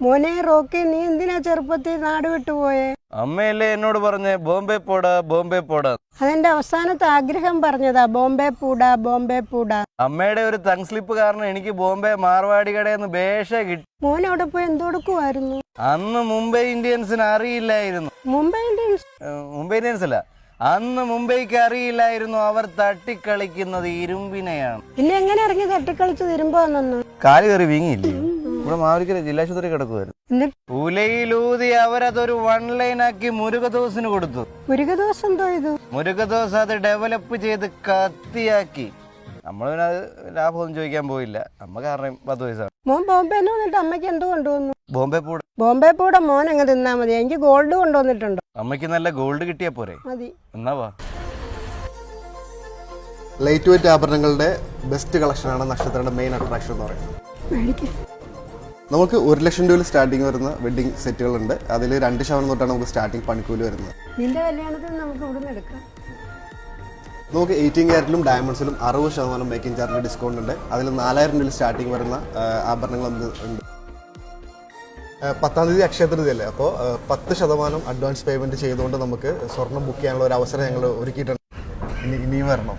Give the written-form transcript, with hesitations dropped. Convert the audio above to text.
മോനെ റോക്കി, നീ എന്തിനാ ചെറുപ്പത്തിൽ നാട് വിട്ടുപോയേ? അമ്മയല്ലേ എന്നോട് പറഞ്ഞേ ബോംബെ പോടാ ബോംബെ പോടാ. അതെന്റെ അവസാനത്തെ ആഗ്രഹം പറഞ്ഞതാ, ബോംബെ പൂടാ ബോംബെ പൂടാ. അമ്മയുടെ ഒരു തങ് സ്ലിപ്പ് കാരണം എനിക്ക് ബോംബെ മാർവാടി കടയെന്ന് ബേഷ കിട്ടി. മോൻ അവിടെ പോയി എന്തെടുക്കുമായിരുന്നു? അന്ന് മുംബൈ ഇന്ത്യൻസിന് അറിയില്ലായിരുന്നു. മുംബൈ ഇന്ത്യൻസ് അല്ല, അന്ന് മുംബൈക്ക് അറിയില്ലായിരുന്നു അവർ തട്ടിക്കളിക്കുന്നത് ഇരുമ്പിനെയാണ്. പിന്നെ എങ്ങനെ ഇറങ്ങി തട്ടിക്കളിച്ച് തിരുമ്പോന്നു? കാല് കയറി വീങ്ങിയില്ലേ? ഇവിടെ മാവലിക്കര ജില്ലാശുപത്രി കിടക്കുമായിരുന്നു. ഉലയിലൂതി അവരതൊരു വൺ ലൈൻ ആക്കി മുരുകദോസിന് കൊടുത്തു. മുരുകദോസ് എന്തോ ഇത്? മുരുകദോസ് അത് ഡെവലപ്പ് ചെയ്ത് കത്തിയാക്കി. നമ്മളത് ലാഭമൊന്നും ചോദിക്കാൻ പോയില്ല, നമ്മ കാരണം 10 പൈസ. മോൻ ബോംബെ വന്നിട്ട് അമ്മയ്ക്ക് എന്തോ കൊണ്ടുവന്നു? ബോംബെ പൂട. ബോംബെ പൂട മോൻ അങ്ങ് തിന്നാ മതി. എനിക്ക് ഗോൾഡ് കൊണ്ടുവന്നിട്ടുണ്ടോ? അമ്മയ്ക്ക് നല്ല ഗോൾഡ് കിട്ടിയാ പോരെ? മതി. എന്നാ വാ. ലൈറ്റ് വെയിറ്റ് ആഭരണങ്ങളുടെ ബെസ്റ്റ് കളക്ഷനാണ് നക്ഷത്രയുടെ മെയിൻ അട്രാക്ഷൻ എന്ന് പറയുന്നത്. നമുക്ക് 1 ലക്ഷം രൂപയിൽ സ്റ്റാർട്ടിങ് വരുന്ന വെഡിങ് സെറ്റുകളുണ്ട്. അതിൽ 2% തൊട്ടാണ് നമുക്ക് സ്റ്റാർട്ടിങ് പണിക്കൂലി വരുന്നത്. നിന്റെ കല്യാണത്തിന് നമുക്ക് ഇവിടുന്ന് എടുക്കാം. നമുക്ക് 18 ക്യാരറ്റിലും ഡയമണ്ട്സിലും 60% മേക്കിംഗ് ചാർജ് ഡിസ്കൗണ്ട് ഉണ്ട്. അതിൽ 4000 രൂപയിൽ സ്റ്റാർട്ടിങ് വരുന്ന ആഭരണങ്ങൾ ഉണ്ട്. 10-ാം തീയതി അക്ഷയ തൃതീയല്ലേ, അപ്പോൾ 10% അഡ്വാൻസ് പേയ്മെൻറ്റ് ചെയ്തുകൊണ്ട് നമുക്ക് സ്വർണം ബുക്ക് ചെയ്യാനുള്ള ഒരു അവസരം ഞങ്ങൾ ഒരുക്കിയിട്ടുണ്ട്. ഇനിയും വരണം.